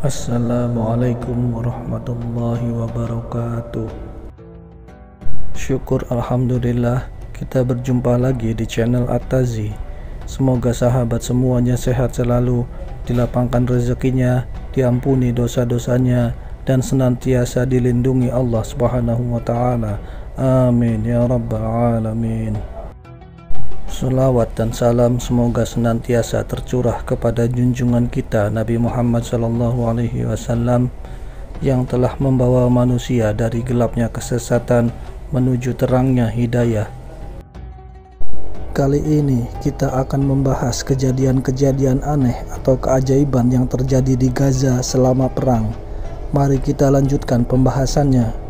Assalamualaikum warahmatullahi wabarakatuh. Syukur alhamdulillah kita berjumpa lagi di channel At-Tazi. Semoga sahabat semuanya sehat selalu, dilapangkan rezekinya, diampuni dosa-dosanya, dan senantiasa dilindungi Allah Subhanahu wa Ta'ala. Amin ya Rabbal Alamin. Salawat dan salam semoga senantiasa tercurah kepada junjungan kita Nabi Muhammad SAW yang telah membawa manusia dari gelapnya kesesatan menuju terangnya hidayah. Kali ini kita akan membahas kejadian-kejadian aneh atau keajaiban yang terjadi di Gaza selama perang. Mari kita lanjutkan pembahasannya.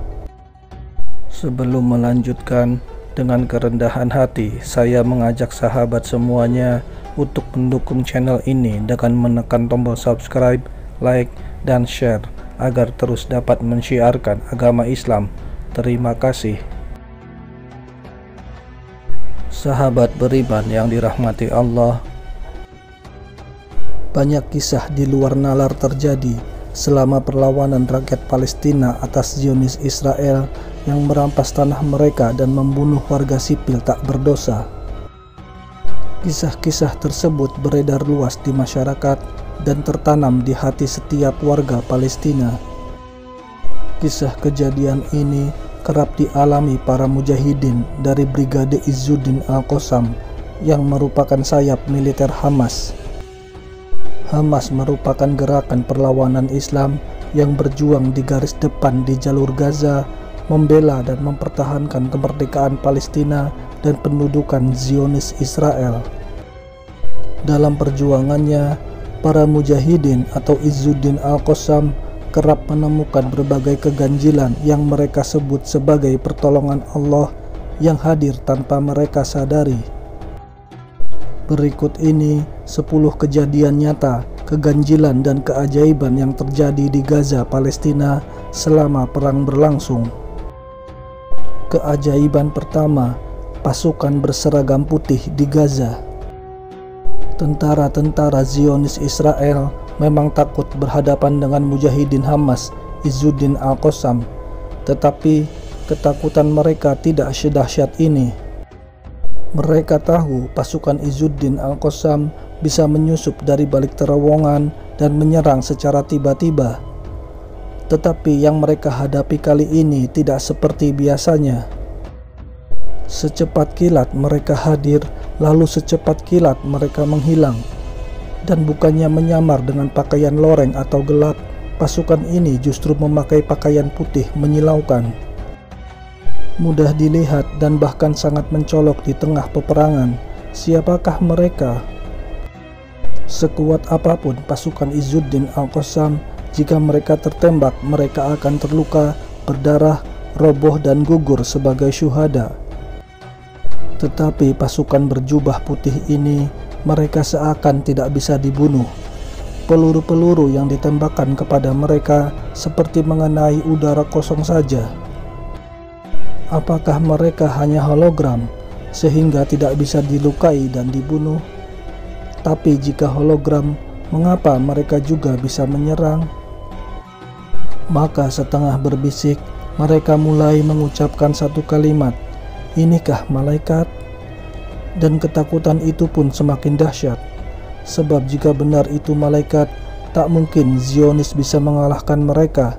Sebelum melanjutkan, dengan kerendahan hati saya mengajak sahabat semuanya untuk mendukung channel ini dengan menekan tombol subscribe, like, dan share agar terus dapat mensiarkan agama Islam. Terima kasih. Sahabat beriman yang dirahmati Allah, banyak kisah di luar nalar terjadi selama perlawanan rakyat Palestina atas Zionis Israel yang merampas tanah mereka dan membunuh warga sipil tak berdosa. Kisah-kisah tersebut beredar luas di masyarakat dan tertanam di hati setiap warga Palestina. Kisah kejadian ini kerap dialami para mujahidin dari Brigade Izzuddin Al-Qassam yang merupakan sayap militer Hamas. Hamas merupakan gerakan perlawanan Islam yang berjuang di garis depan di jalur Gaza, membela dan mempertahankan kemerdekaan Palestina dan pendudukan Zionis Israel. Dalam perjuangannya, para mujahidin atau Izzuddin Al-Qassam kerap menemukan berbagai keganjilan yang mereka sebut sebagai pertolongan Allah yang hadir tanpa mereka sadari. Berikut ini 10 kejadian nyata, keganjilan dan keajaiban yang terjadi di Gaza, Palestina selama perang berlangsung. Keajaiban pertama, pasukan berseragam putih di Gaza. Tentara-tentara Zionis Israel memang takut berhadapan dengan mujahidin Hamas Izzuddin Al-Qassam, tetapi ketakutan mereka tidak sedahsyat ini. Mereka tahu pasukan Izzuddin Al-Qassam bisa menyusup dari balik terowongan dan menyerang secara tiba-tiba. Tetapi yang mereka hadapi kali ini tidak seperti biasanya. Secepat kilat mereka hadir, lalu secepat kilat mereka menghilang. Dan bukannya menyamar dengan pakaian loreng atau gelap, pasukan ini justru memakai pakaian putih menyilaukan. Mudah dilihat dan bahkan sangat mencolok di tengah peperangan. Siapakah mereka? Sekuat apapun pasukan Izzuddin Al-Qassam, jika mereka tertembak, mereka akan terluka, berdarah, roboh dan gugur sebagai syuhada. Tetapi pasukan berjubah putih ini, mereka seakan tidak bisa dibunuh. Peluru-peluru yang ditembakkan kepada mereka seperti mengenai udara kosong saja. Apakah mereka hanya hologram sehingga tidak bisa dilukai dan dibunuh? Tapi jika hologram, mengapa mereka juga bisa menyerang? Maka setengah berbisik, mereka mulai mengucapkan satu kalimat, "Inikah malaikat?" Dan ketakutan itu pun semakin dahsyat. Sebab jika benar itu malaikat, tak mungkin Zionis bisa mengalahkan mereka.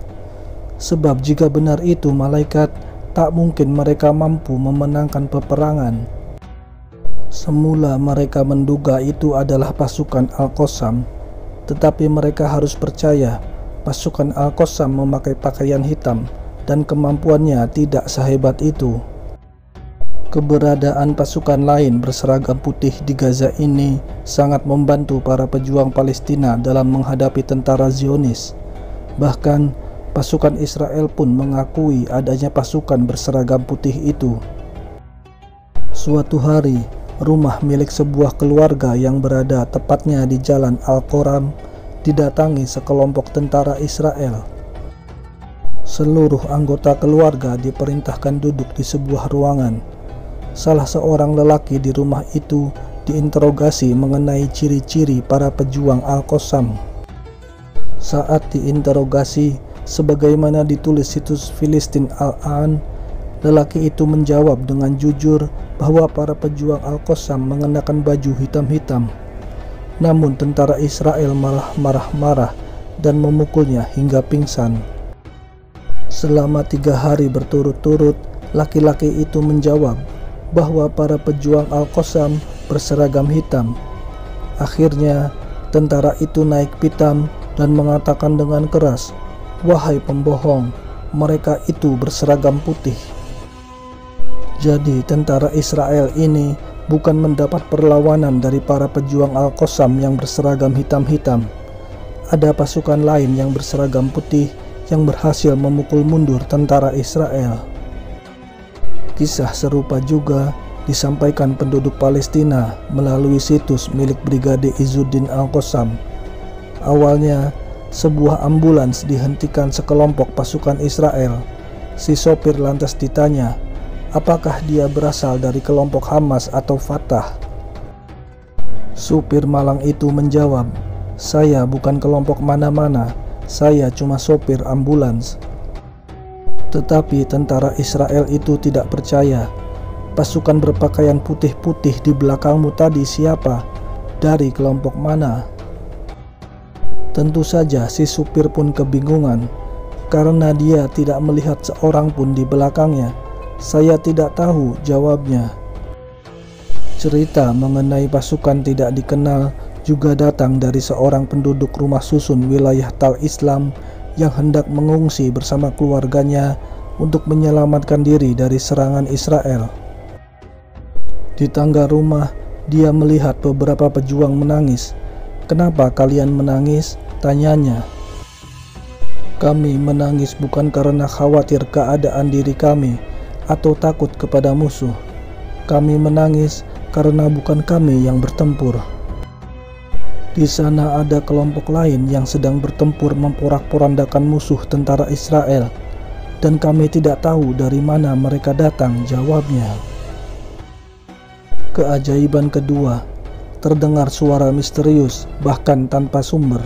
Sebab jika benar itu malaikat, tak mungkin mereka mampu memenangkan peperangan. Semula mereka menduga itu adalah pasukan Al-Qassam, tetapi mereka harus percaya pasukan Al-Qassam memakai pakaian hitam dan kemampuannya tidak sehebat itu. Keberadaan pasukan lain berseragam putih di Gaza ini sangat membantu para pejuang Palestina dalam menghadapi tentara Zionis. Bahkan pasukan Israel pun mengakui adanya pasukan berseragam putih itu. Suatu hari, rumah milik sebuah keluarga yang berada tepatnya di Jalan Al-Qoram didatangi sekelompok tentara Israel. Seluruh anggota keluarga diperintahkan duduk di sebuah ruangan. salah seorang lelaki di rumah itu diinterogasi mengenai ciri-ciri para pejuang Al-Qassam. Saat diinterogasi, sebagaimana ditulis situs Filistin Al-An, lelaki itu menjawab dengan jujur bahwa para pejuang Al-Qassam mengenakan baju hitam-hitam. Namun tentara Israel malah marah-marah dan memukulnya hingga pingsan. Selama 3 hari berturut-turut, laki-laki itu menjawab bahwa para pejuang Al-Qassam berseragam hitam. Akhirnya, tentara itu naik pitam dan mengatakan dengan keras, "Wahai pembohong, mereka itu berseragam putih." Jadi tentara Israel ini bukan mendapat perlawanan dari para pejuang Al-Qassam yang berseragam hitam-hitam. Ada pasukan lain yang berseragam putih yang berhasil memukul mundur tentara Israel. Kisah serupa juga disampaikan penduduk Palestina melalui situs milik Brigade Izzuddin Al-Qassam. Awalnya, sebuah ambulans dihentikan sekelompok pasukan Israel. Si sopir lantas ditanya, apakah dia berasal dari kelompok Hamas atau Fatah? Supir malang itu menjawab, "Saya bukan kelompok mana-mana, saya cuma sopir ambulans." Tetapi tentara Israel itu tidak percaya. "Pasukan berpakaian putih-putih di belakangmu tadi siapa? Dari kelompok mana?" Tentu saja si supir pun kebingungan, karena dia tidak melihat seorang pun di belakangnya. "Saya tidak tahu," jawabnya. Cerita mengenai pasukan tidak dikenal juga datang dari seorang penduduk rumah susun wilayah Tal Islam yang hendak mengungsi bersama keluarganya untuk menyelamatkan diri dari serangan Israel. Di tangga rumah, dia melihat beberapa pejuang menangis. "Kenapa kalian menangis?" tanyanya. "Kami menangis bukan karena khawatir keadaan diri kami atau takut kepada musuh. Kami menangis karena bukan kami yang bertempur. Di sana ada kelompok lain yang sedang bertempur memporak-porandakan musuh tentara Israel, dan kami tidak tahu dari mana mereka datang," jawabnya. Keajaiban kedua, terdengar suara misterius bahkan tanpa sumber.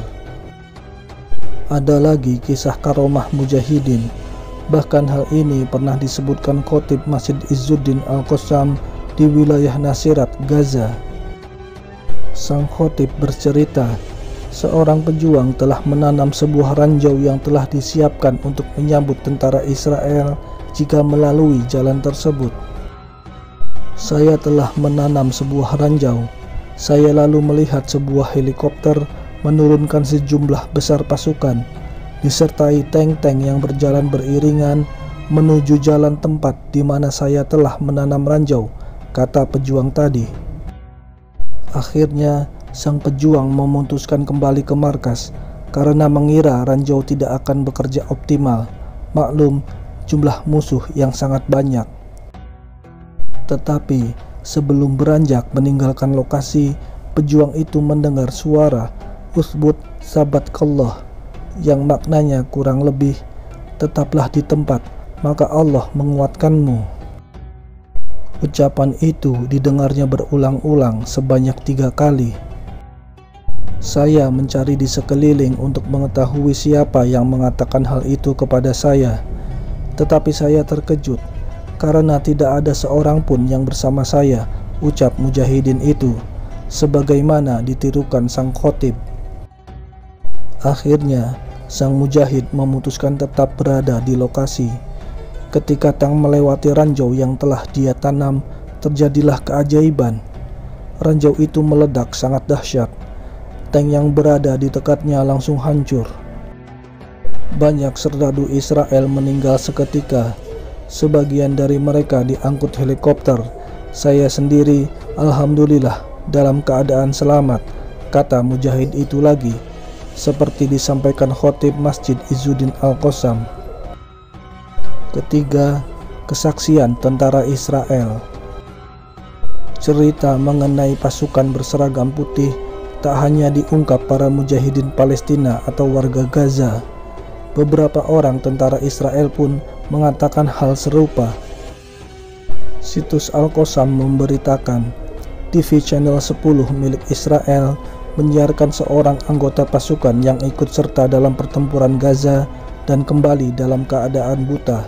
Ada lagi kisah karomah mujahidin. Bahkan hal ini pernah disebutkan khotib Masjid Izzuddin Al-Qassam di wilayah Nasirat, Gaza. Sang khotib bercerita, seorang pejuang telah menanam sebuah ranjau yang telah disiapkan untuk menyambut tentara Israel jika melalui jalan tersebut. "Saya telah menanam sebuah ranjau. Saya lalu melihat sebuah helikopter menurunkan sejumlah besar pasukan, disertai tank-tank yang berjalan beriringan menuju jalan tempat di mana saya telah menanam ranjau," kata pejuang tadi. Akhirnya, sang pejuang memutuskan kembali ke markas karena mengira ranjau tidak akan bekerja optimal. Maklum, jumlah musuh yang sangat banyak. Tetapi, sebelum beranjak meninggalkan lokasi, pejuang itu mendengar suara "Usbut sabatkallah" yang maknanya kurang lebih, "Tetaplah di tempat, maka Allah menguatkanmu." Ucapan itu didengarnya berulang-ulang sebanyak 3 kali. Saya mencari di sekeliling untuk mengetahui siapa yang mengatakan hal itu kepada saya, tetapi saya terkejut karena tidak ada seorang pun yang bersama saya, ucap mujahidin itu, sebagaimana ditirukan sang khotib. Akhirnya, sang mujahid memutuskan tetap berada di lokasi. Ketika tank melewati ranjau yang telah dia tanam, terjadilah keajaiban. Ranjau itu meledak sangat dahsyat. Tank yang berada di dekatnya langsung hancur. Banyak serdadu Israel meninggal seketika. Sebagian dari mereka diangkut helikopter. Saya sendiri, alhamdulillah, dalam keadaan selamat, kata mujahid itu lagi, seperti disampaikan khotib Masjid Izzuddin Al-Qassam. Ketiga, kesaksian tentara Israel. Cerita mengenai pasukan berseragam putih tak hanya diungkap para mujahidin Palestina atau warga Gaza. Beberapa orang tentara Israel pun mengatakan hal serupa. Situs Al-Qassam memberitakan, TV Channel 10 milik Israel menyiarkan seorang anggota pasukan yang ikut serta dalam pertempuran Gaza dan kembali dalam keadaan buta.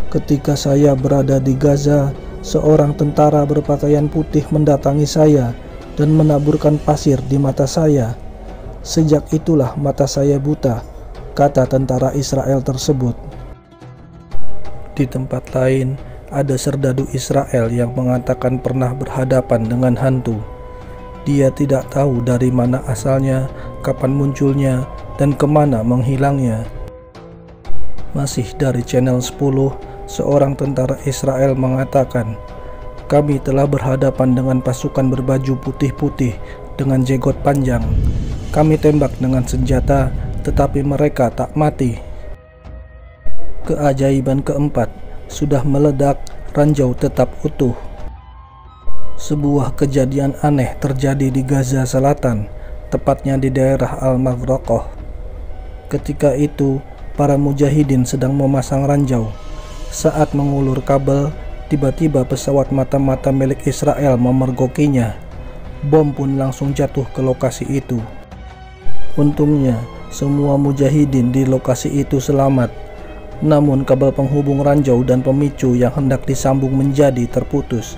Ketika saya berada di Gaza, seorang tentara berpakaian putih mendatangi saya dan menaburkan pasir di mata saya. Sejak itulah mata saya buta, kata tentara Israel tersebut. Di tempat lain, ada serdadu Israel yang mengatakan pernah berhadapan dengan hantu. Dia tidak tahu dari mana asalnya, kapan munculnya, dan kemana menghilangnya. Masih dari channel 10, seorang tentara Israel mengatakan, "Kami telah berhadapan dengan pasukan berbaju putih-putih dengan jenggot panjang. Kami tembak dengan senjata, tetapi mereka tak mati." Keajaiban keempat, sudah meledak, ranjau tetap utuh. Sebuah kejadian aneh terjadi di Gaza Selatan, tepatnya di daerah Al-Maghraqah. Ketika itu, para mujahidin sedang memasang ranjau. Saat mengulur kabel, tiba-tiba pesawat mata-mata milik Israel memergokinya. Bom pun langsung jatuh ke lokasi itu. Untungnya, semua mujahidin di lokasi itu selamat. Namun kabel penghubung ranjau dan pemicu yang hendak disambung menjadi terputus.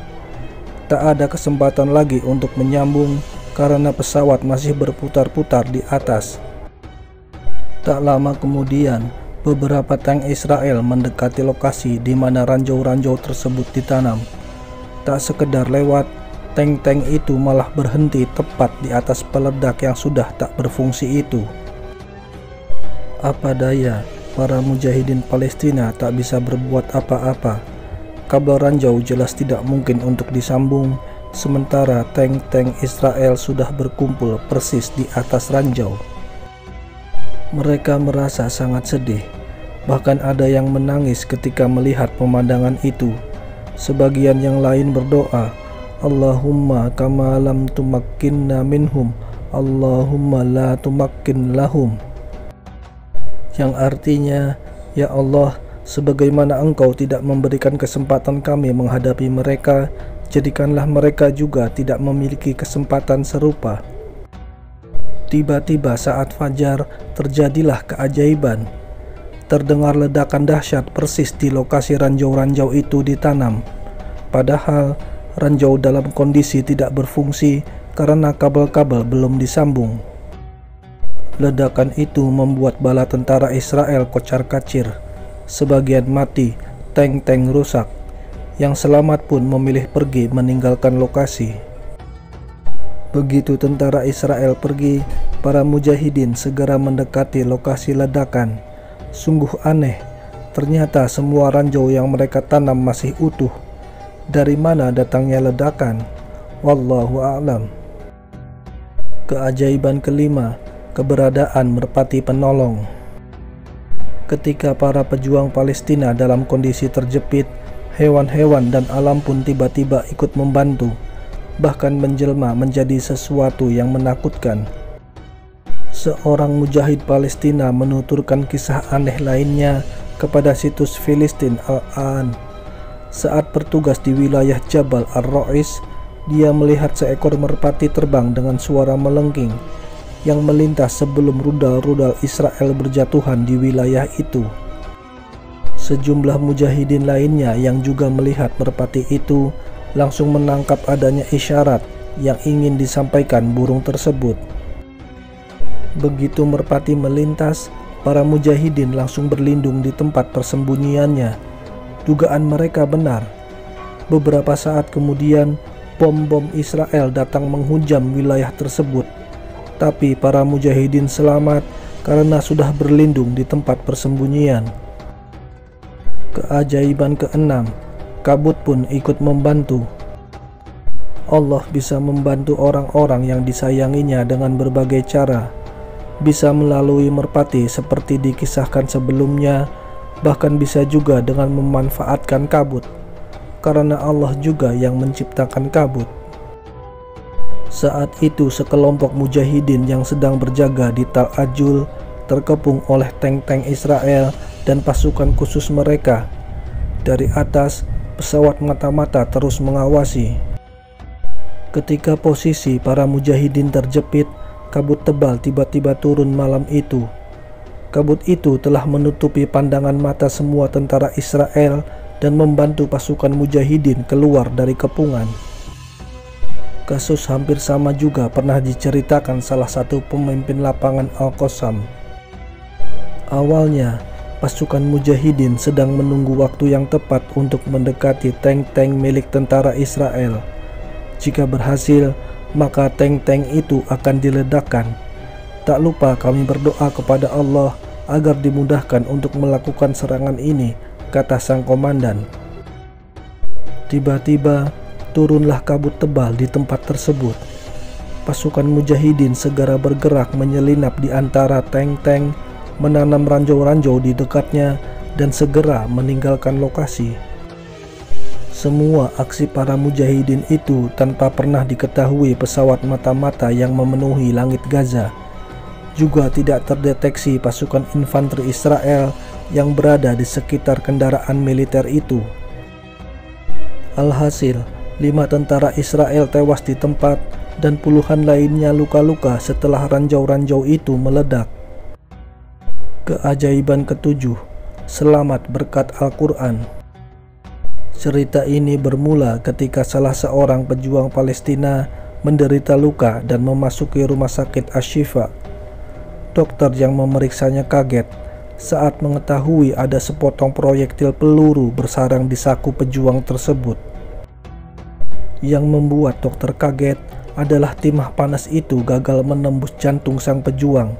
Tak ada kesempatan lagi untuk menyambung karena pesawat masih berputar-putar di atas. Tak lama kemudian, beberapa tank Israel mendekati lokasi di mana ranjau-ranjau tersebut ditanam. Tak sekedar lewat, tank-tank itu malah berhenti tepat di atas peledak yang sudah tak berfungsi itu. Apa daya, para mujahidin Palestina tak bisa berbuat apa-apa. Kabel ranjau jelas tidak mungkin untuk disambung, sementara tank-tank Israel sudah berkumpul persis di atas ranjau. Mereka merasa sangat sedih, bahkan ada yang menangis ketika melihat pemandangan itu. Sebagian yang lain berdoa, "Allahumma kama lam tumakkinna minhum, Allahumma la tumakkin lahum." Yang artinya, "Ya Allah, sebagaimana Engkau tidak memberikan kesempatan kami menghadapi mereka, jadikanlah mereka juga tidak memiliki kesempatan serupa." Tiba-tiba saat fajar, terjadilah keajaiban. Terdengar ledakan dahsyat persis di lokasi ranjau-ranjau itu ditanam. Padahal, ranjau dalam kondisi tidak berfungsi karena kabel-kabel belum disambung. Ledakan itu membuat bala tentara Israel kocar-kacir. Sebagian mati, tank-tank rusak. Yang selamat pun memilih pergi meninggalkan lokasi. Begitu tentara Israel pergi, para mujahidin segera mendekati lokasi ledakan. Sungguh aneh, ternyata semua ranjau yang mereka tanam masih utuh. Dari mana datangnya ledakan? Wallahu a'lam. Keajaiban kelima, keberadaan merpati penolong. Ketika para pejuang Palestina dalam kondisi terjepit, hewan-hewan dan alam pun tiba-tiba ikut membantu, bahkan menjelma menjadi sesuatu yang menakutkan. Seorang mujahid Palestina menuturkan kisah aneh lainnya kepada situs Filistin Al-An. Saat bertugas di wilayah Jabal Ar-Ro'is, dia melihat seekor merpati terbang dengan suara melengking yang melintas sebelum rudal-rudal Israel berjatuhan di wilayah itu. Sejumlah mujahidin lainnya yang juga melihat merpati itu langsung menangkap adanya isyarat yang ingin disampaikan burung tersebut. Begitu merpati melintas, para mujahidin langsung berlindung di tempat persembunyiannya. Dugaan mereka benar. Beberapa saat kemudian, bom-bom Israel datang menghujam wilayah tersebut. Tapi para mujahidin selamat karena sudah berlindung di tempat persembunyian. Keajaiban keenam, kabut pun ikut membantu. Allah bisa membantu orang-orang yang disayanginya dengan berbagai cara. Bisa melalui merpati seperti dikisahkan sebelumnya, bahkan bisa juga dengan memanfaatkan kabut, karena Allah juga yang menciptakan kabut. Saat itu sekelompok mujahidin yang sedang berjaga di Tal Ajul terkepung oleh tank-tank Israel dan pasukan khusus mereka. Dari atas, pesawat mata-mata terus mengawasi. Ketika posisi para mujahidin terjepit, kabut tebal tiba-tiba turun malam itu. Kabut itu telah menutupi pandangan mata semua tentara Israel dan membantu pasukan mujahidin keluar dari kepungan. Kasus hampir sama juga pernah diceritakan salah satu pemimpin lapangan Al-Qassam. Awalnya, pasukan mujahidin sedang menunggu waktu yang tepat untuk mendekati tank-tank milik tentara Israel. Jika berhasil, maka tank-tank itu akan diledakkan. Tak lupa kami berdoa kepada Allah agar dimudahkan untuk melakukan serangan ini, kata sang komandan. Tiba-tiba turunlah kabut tebal di tempat tersebut. Pasukan mujahidin segera bergerak menyelinap di antara tank-tank, menanam ranjau-ranjau di dekatnya, dan segera meninggalkan lokasi. Semua aksi para mujahidin itu tanpa pernah diketahui pesawat mata-mata yang memenuhi langit Gaza. Juga tidak terdeteksi pasukan infanteri Israel yang berada di sekitar kendaraan militer itu. Alhasil, 5 tentara Israel tewas di tempat dan puluhan lainnya luka-luka setelah ranjau-ranjau itu meledak. Keajaiban ketujuh, selamat berkat Al-Quran. Cerita ini bermula ketika salah seorang pejuang Palestina menderita luka dan memasuki rumah sakit Asy-Syifa. Dokter yang memeriksanya kaget saat mengetahui ada sepotong proyektil peluru bersarang di saku pejuang tersebut. Yang membuat dokter kaget adalah timah panas itu gagal menembus jantung sang pejuang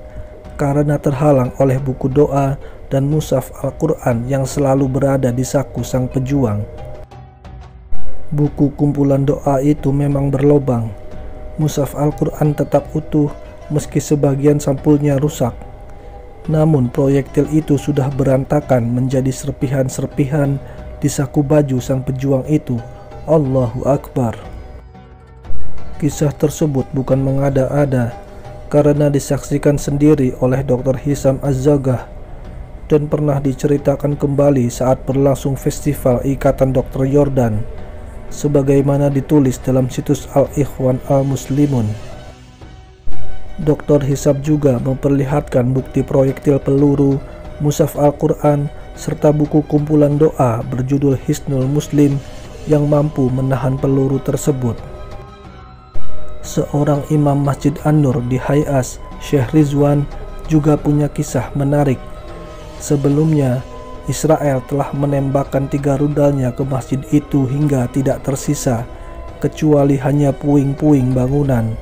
karena terhalang oleh buku doa dan mushaf Al-Quran yang selalu berada di saku sang pejuang. Buku kumpulan doa itu memang berlobang. Mushaf Al-Quran tetap utuh meski sebagian sampulnya rusak. Namun proyektil itu sudah berantakan menjadi serpihan-serpihan di saku baju sang pejuang itu. Allahu Akbar. Kisah tersebut bukan mengada-ada karena disaksikan sendiri oleh Dr. Hisam Az-Zagah dan pernah diceritakan kembali saat berlangsung festival Ikatan Dokter Yordan, sebagaimana ditulis dalam situs Al-Ikhwan Al-Muslimun. Dr. Hisam juga memperlihatkan bukti proyektil peluru, mushaf Al-Quran, serta buku kumpulan doa berjudul Hisnul Muslim yang mampu menahan peluru tersebut. Seorang imam Masjid An-Nur di Hayas, Syekh Rizwan, juga punya kisah menarik. Sebelumnya, Israel telah menembakkan 3 rudalnya ke masjid itu hingga tidak tersisa, kecuali hanya puing-puing bangunan.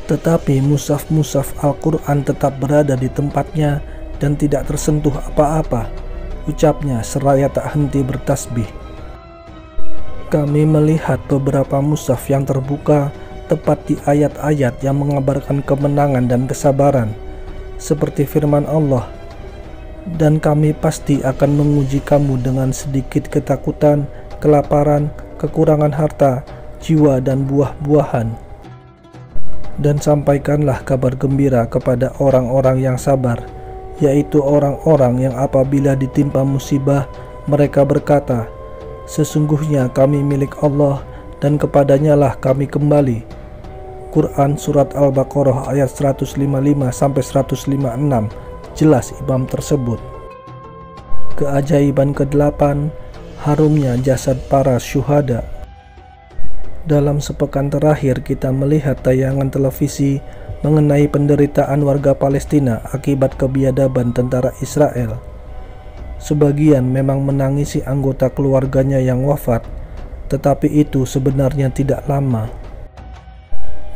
Tetapi mushaf-mushaf Al-Quran tetap berada di tempatnya dan tidak tersentuh apa-apa, ucapnya seraya tak henti bertasbih. Kami melihat beberapa mushaf yang terbuka tepat di ayat-ayat yang mengabarkan kemenangan dan kesabaran, seperti firman Allah, "Dan kami pasti akan menguji kamu dengan sedikit ketakutan, kelaparan, kekurangan harta, jiwa, dan buah-buahan. Dan sampaikanlah kabar gembira kepada orang-orang yang sabar, yaitu orang-orang yang apabila ditimpa musibah, mereka berkata, sesungguhnya kami milik Allah dan kepadanya lah kami kembali." Quran Surat Al-Baqarah ayat 155-156, jelas imam tersebut. Keajaiban ke-8, harumnya jasad para syuhada. Dalam sepekan terakhir kita melihat tayangan televisi mengenai penderitaan warga Palestina akibat kebiadaban tentara Israel. Sebagian memang menangisi anggota keluarganya yang wafat, tetapi itu sebenarnya tidak lama.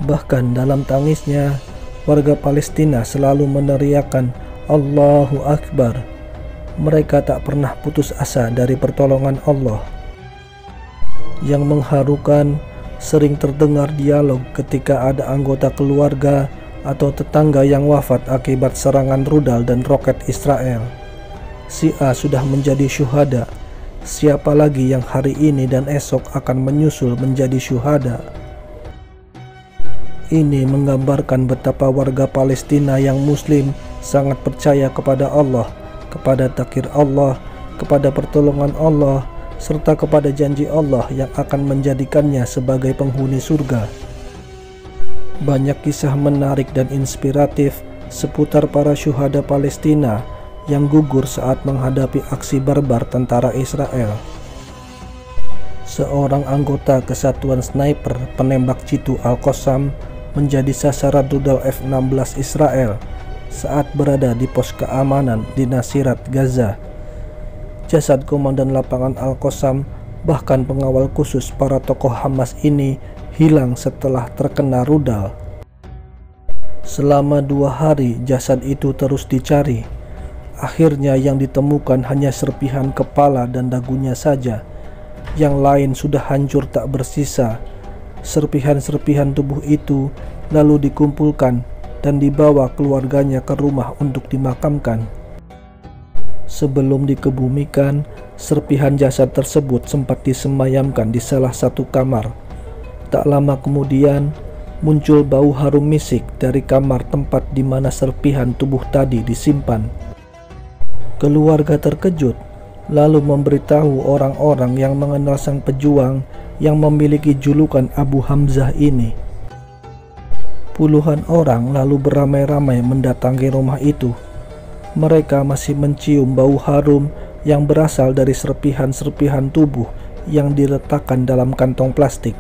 Bahkan dalam tangisnya, warga Palestina selalu meneriakkan Allahu Akbar. Mereka tak pernah putus asa dari pertolongan Allah. Yang mengharukan, sering terdengar dialog ketika ada anggota keluarga atau tetangga yang wafat akibat serangan rudal dan roket Israel. Si A sudah menjadi syuhada, siapa lagi yang hari ini dan esok akan menyusul menjadi syuhada? Ini menggambarkan betapa warga Palestina yang muslim sangat percaya kepada Allah, kepada takdir Allah, kepada pertolongan Allah, serta kepada janji Allah yang akan menjadikannya sebagai penghuni surga. Banyak kisah menarik dan inspiratif seputar para syuhada Palestina yang gugur saat menghadapi aksi barbar tentara Israel. Seorang anggota kesatuan sniper penembak jitu Al-Qassam menjadi sasaran rudal F-16 Israel saat berada di pos keamanan di Nasirat, Gaza. Jasad komandan lapangan Al-Qassam, bahkan pengawal khusus para tokoh Hamas ini, hilang setelah terkena rudal. Selama 2 hari jasad itu terus dicari. Akhirnya yang ditemukan hanya serpihan kepala dan dagunya saja. Yang lain sudah hancur tak bersisa. Serpihan-serpihan tubuh itu lalu dikumpulkan dan dibawa keluarganya ke rumah untuk dimakamkan. Sebelum dikebumikan, serpihan jasad tersebut sempat disemayamkan di salah satu kamar. Tak lama kemudian, muncul bau harum misik dari kamar tempat di mana serpihan tubuh tadi disimpan. Keluarga terkejut, lalu memberitahu orang-orang yang mengenal sang pejuang yang memiliki julukan Abu Hamzah ini. Puluhan orang lalu beramai-ramai mendatangi rumah itu. Mereka masih mencium bau harum yang berasal dari serpihan-serpihan tubuh yang diletakkan dalam kantong plastik.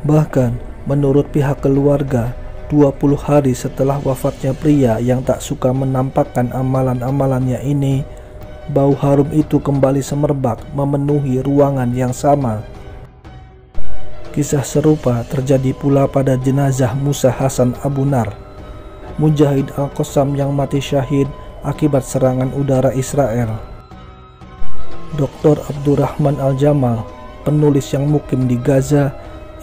Bahkan, menurut pihak keluarga, 20 hari setelah wafatnya pria yang tak suka menampakkan amalan-amalannya ini, bau harum itu kembali semerbak memenuhi ruangan yang sama. Kisah serupa terjadi pula pada jenazah Musa Hasan Abu Nar, mujahid Al-Qassam yang mati syahid akibat serangan udara Israel. Dr. Abdurrahman Al-Jamal, penulis yang mukim di Gaza,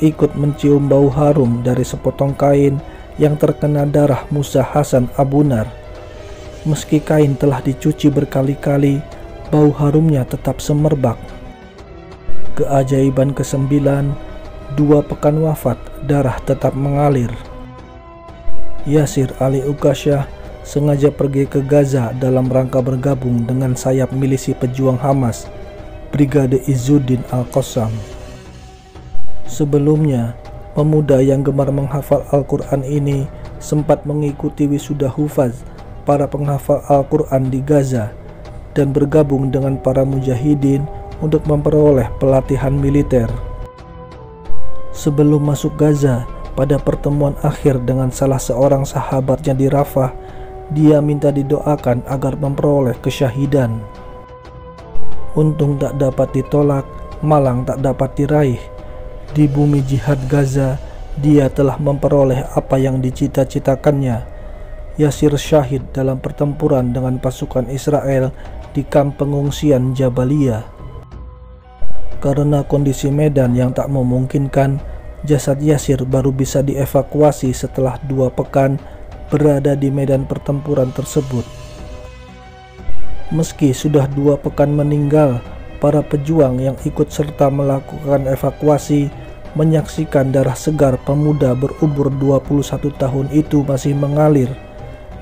ikut mencium bau harum dari sepotong kain yang terkena darah Musa Hasan Abu Nar. Meski kain telah dicuci berkali-kali, bau harumnya tetap semerbak. Keajaiban ke-9, 2 pekan wafat, darah tetap mengalir. Yasir Ali Ukasyah sengaja pergi ke Gaza dalam rangka bergabung dengan sayap milisi pejuang Hamas, Brigade Izzuddin Al-Qassam. Sebelumnya, pemuda yang gemar menghafal Al-Quran ini sempat mengikuti wisuda hufaz para penghafal Al-Quran di Gaza dan bergabung dengan para mujahidin untuk memperoleh pelatihan militer. Sebelum masuk Gaza, pada pertemuan akhir dengan salah seorang sahabatnya di Rafah, dia minta didoakan agar memperoleh kesyahidan. Untung tak dapat ditolak, malang tak dapat diraih. Di bumi jihad Gaza, dia telah memperoleh apa yang dicita-citakannya. Yasir syahid dalam pertempuran dengan pasukan Israel di kamp pengungsian Jabalia. Karena kondisi medan yang tak memungkinkan, jasad Yasir baru bisa dievakuasi setelah 2 pekan berada di medan pertempuran tersebut. Meski sudah 2 pekan meninggal, para pejuang yang ikut serta melakukan evakuasi menyaksikan darah segar pemuda berumur 21 tahun itu masih mengalir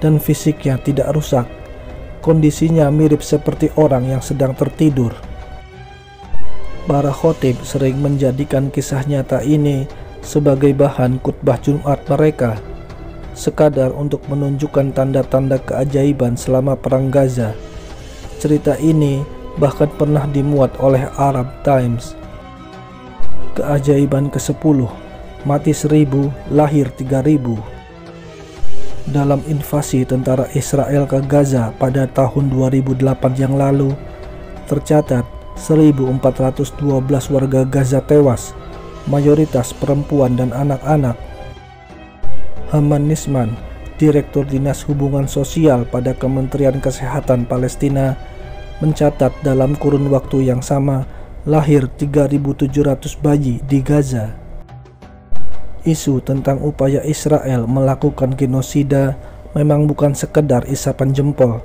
dan fisiknya tidak rusak. Kondisinya mirip seperti orang yang sedang tertidur. Para khotib sering menjadikan kisah nyata ini sebagai bahan khutbah Jumat mereka, sekadar untuk menunjukkan tanda-tanda keajaiban selama Perang Gaza. Cerita ini bahkan pernah dimuat oleh Arab Times. Keajaiban ke-10, mati 1000, lahir 3000. Dalam invasi tentara Israel ke Gaza pada tahun 2008 yang lalu, tercatat 1.412 warga Gaza tewas, mayoritas perempuan dan anak-anak. Haman Nisman, Direktur Dinas Hubungan Sosial pada Kementerian Kesehatan Palestina, mencatat dalam kurun waktu yang sama lahir 3.700 bayi di Gaza. Isu tentang upaya Israel melakukan genosida memang bukan sekedar isapan jempol.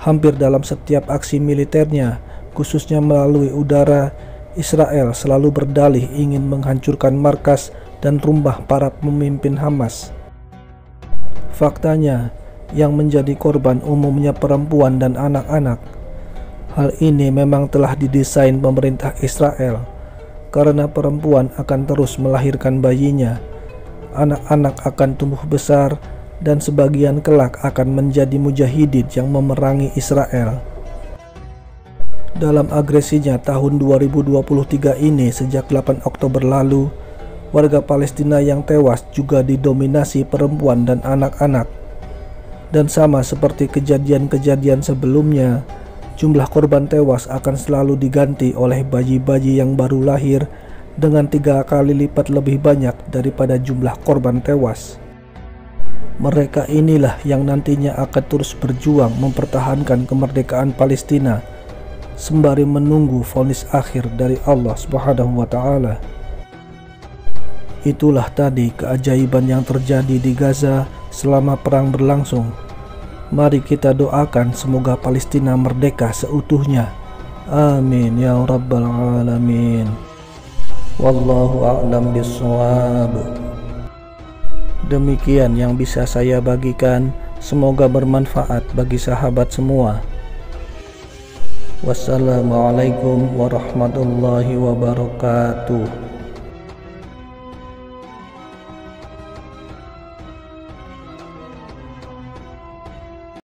Hampir dalam setiap aksi militernya, khususnya melalui udara, Israel selalu berdalih ingin menghancurkan markas dan rumah para pemimpin Hamas. Faktanya, yang menjadi korban umumnya perempuan dan anak-anak. Hal ini memang telah didesain pemerintah Israel karena perempuan akan terus melahirkan bayinya, anak-anak akan tumbuh besar, dan sebagian kelak akan menjadi mujahidin yang memerangi Israel. Dalam agresinya tahun 2023 ini, sejak 8 Oktober lalu, warga Palestina yang tewas juga didominasi perempuan dan anak-anak. Dan sama seperti kejadian-kejadian sebelumnya, jumlah korban tewas akan selalu diganti oleh bayi-bayi yang baru lahir dengan 3 kali lipat lebih banyak daripada jumlah korban tewas. Mereka inilah yang nantinya akan terus berjuang mempertahankan kemerdekaan Palestina sembari menunggu vonis akhir dari Allah Subhanahu wa Ta'ala. Itulah tadi keajaiban yang terjadi di Gaza selama perang berlangsung. Mari kita doakan semoga Palestina merdeka seutuhnya. Amin ya rabbal alamin. Wallahu a'lam bishawab. Demikian yang bisa saya bagikan, semoga bermanfaat bagi sahabat semua. Wassalamualaikum warahmatullahi wabarakatuh.